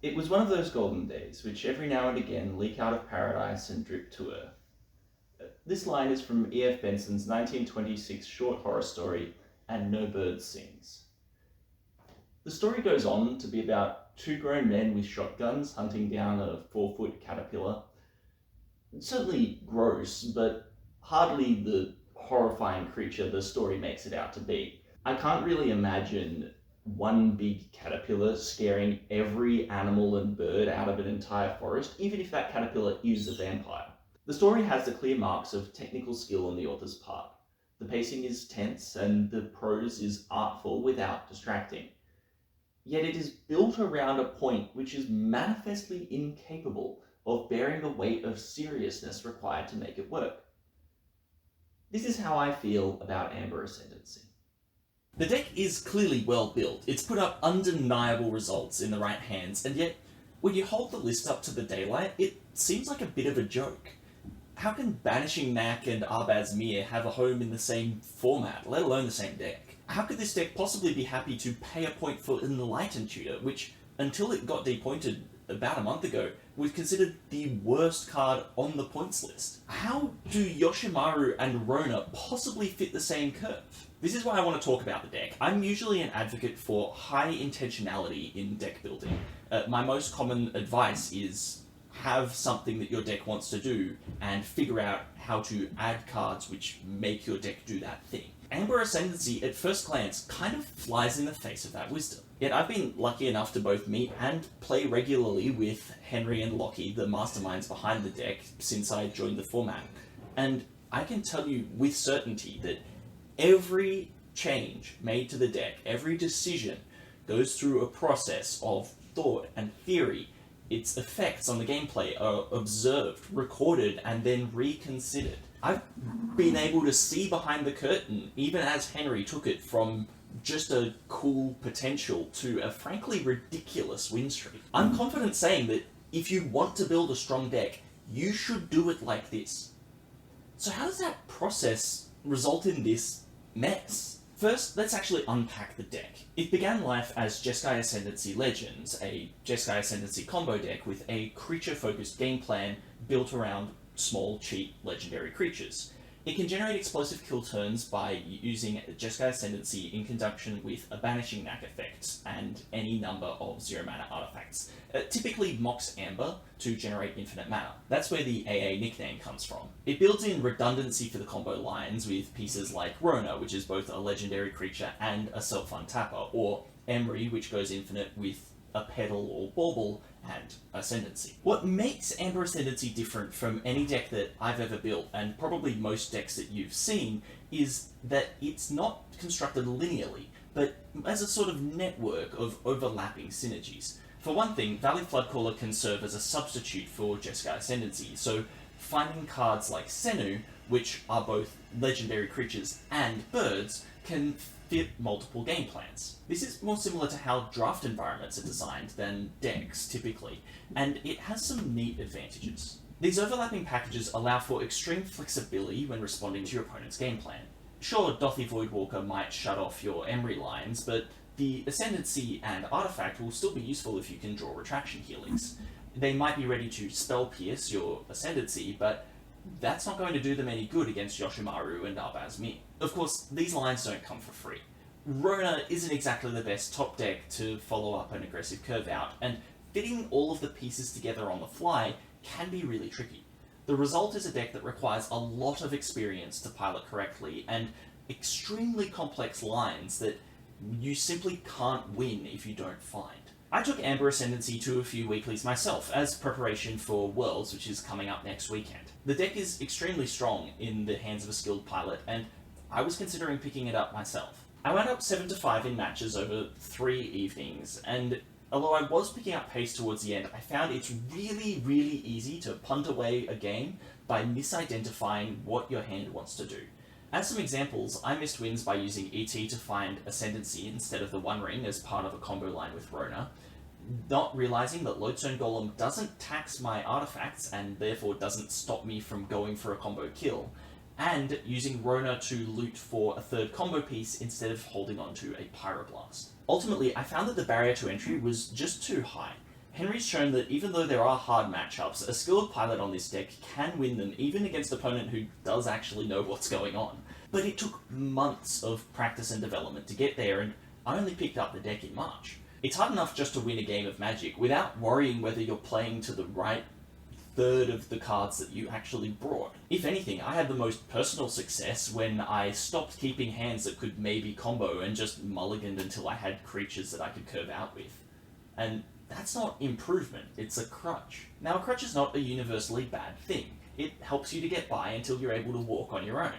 It was one of those golden days, which every now and again leak out of paradise and drip to earth. This line is from E.F. Benson's 1926 short horror story, And No Bird Sings. The story goes on to be about two grown men with shotguns hunting down a 4-foot caterpillar. It's certainly gross, but hardly the horrifying creature the story makes it out to be. I can't really imagine one big caterpillar scaring every animal and bird out of an entire forest, even if that caterpillar is a vampire. The story has the clear marks of technical skill on the author's part. The pacing is tense and the prose is artful without distracting. Yet it is built around a point which is manifestly incapable of bearing the weight of seriousness required to make it work. This is how I feel about Amber Ascendancy. The deck is clearly well built. It's put up undeniable results in the right hands, and yet, when you hold the list up to the daylight, it seems like a bit of a joke. How can Banishing Knack and Arbaz Mir have a home in the same format, let alone the same deck? How could this deck possibly be happy to pay a point for Enlightened Tutor, which, until it got depointed about a month ago, was considered the worst card on the points list? How do Yoshimaru and Rona possibly fit the same curve? This is why I want to talk about the deck. I'm usually an advocate for high intentionality in deck building. My most common advice is have something that your deck wants to do and figure out how to add cards which make your deck do that thing. Amber Ascendancy, at first glance, kind of flies in the face of that wisdom. Yet I've been lucky enough to both meet and play regularly with Henry and Lockie, the masterminds behind the deck, since I joined the format. And I can tell you with certainty that every change made to the deck, every decision, goes through a process of thought and theory. Its effects on the gameplay are observed, recorded, and then reconsidered. I've been able to see behind the curtain, even as Henry took it from just a cool potential to a frankly ridiculous win streak. I'm confident saying that if you want to build a strong deck, you should do it like this. So how does that process result in this mess? First, let's actually unpack the deck. It began life as Jeskai Ascendancy Legends, a Jeskai Ascendancy combo deck with a creature-focused game plan built around small, cheap, legendary creatures. It can generate explosive kill turns by using Jeskai Ascendancy in conjunction with a Banishing Knack effect and any number of 0-mana artifacts. Typically Mox Amber to generate infinite mana. That's where the AA nickname comes from. It builds in redundancy for the combo lines with pieces like Rona, which is both a legendary creature and a self-fund tapper, or Emery, which goes infinite with a Petal or Bauble, and Ascendancy. What makes Amber Ascendancy different from any deck that I've ever built, and probably most decks that you've seen, is that it's not constructed linearly, but as a sort of network of overlapping synergies. For one thing, Valley Floodcaller can serve as a substitute for Jeskai Ascendancy, so finding cards like Senu, which are both legendary creatures and birds, can fit multiple game plans. This is more similar to how draft environments are designed than decks typically, and it has some neat advantages. These overlapping packages allow for extreme flexibility when responding to your opponent's game plan. Sure, Dothy Voidwalker might shut off your Emery lines, but the Ascendancy and Artifact will still be useful if you can draw Retraction Healings. They might be ready to Spell Pierce your Ascendancy, but that's not going to do them any good against Yoshimaru and Arbaz Mir. Of course, these lines don't come for free. Rona isn't exactly the best top deck to follow up an aggressive curve out, and fitting all of the pieces together on the fly can be really tricky. The result is a deck that requires a lot of experience to pilot correctly, and extremely complex lines that you simply can't win if you don't find. I took Amber Ascendancy to a few weeklies myself, as preparation for Worlds, which is coming up next weekend. The deck is extremely strong in the hands of a skilled pilot, and I was considering picking it up myself. I went up 7-5 in matches over 3 evenings, and although I was picking up pace towards the end, I found it's really easy to punt away a game by misidentifying what your hand wants to do. As some examples, I missed wins by using ET to find Ascendancy instead of the One Ring as part of a combo line with Rona, not realizing that Lodestone Golem doesn't tax my artifacts and therefore doesn't stop me from going for a combo kill, and using Rona to loot for a third combo piece instead of holding on to a Pyroblast. Ultimately, I found that the barrier to entry was just too high. Henry's shown that even though there are hard matchups, a skilled pilot on this deck can win them even against an opponent who does actually know what's going on. But it took months of practice and development to get there, and I only picked up the deck in March. It's hard enough just to win a game of Magic without worrying whether you're playing to the right third of the cards that you actually brought. If anything, I had the most personal success when I stopped keeping hands that could maybe combo and just mulliganed until I had creatures that I could curve out with. And that's not improvement, it's a crutch. Now, a crutch is not a universally bad thing. It helps you to get by until you're able to walk on your own.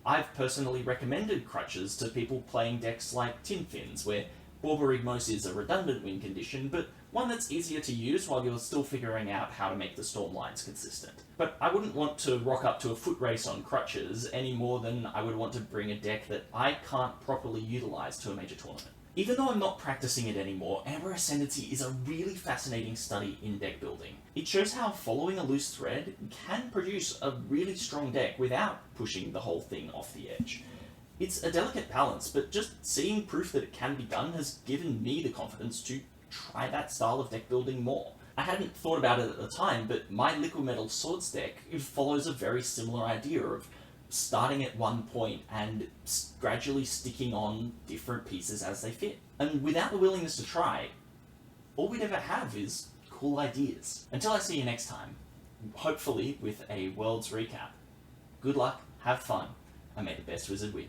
I've personally recommended crutches to people playing decks like Tin Fins, where Borborygmos is a redundant win condition, but one that's easier to use while you're still figuring out how to make the storm lines consistent. But I wouldn't want to rock up to a foot race on crutches any more than I would want to bring a deck that I can't properly utilize to a major tournament. Even though I'm not practicing it anymore, Amber Ascendancy is a really fascinating study in deck building. It shows how following a loose thread can produce a really strong deck without pushing the whole thing off the edge. It's a delicate balance, but just seeing proof that it can be done has given me the confidence to try that style of deck building more. I hadn't thought about it at the time, but my Liquid Metal Swords deck follows a very similar idea of starting at one point and gradually sticking on different pieces as they fit. And without the willingness to try, all we'd ever have is cool ideas. Until I see you next time, hopefully with a Worlds recap. Good luck, have fun, and may the best wizard win.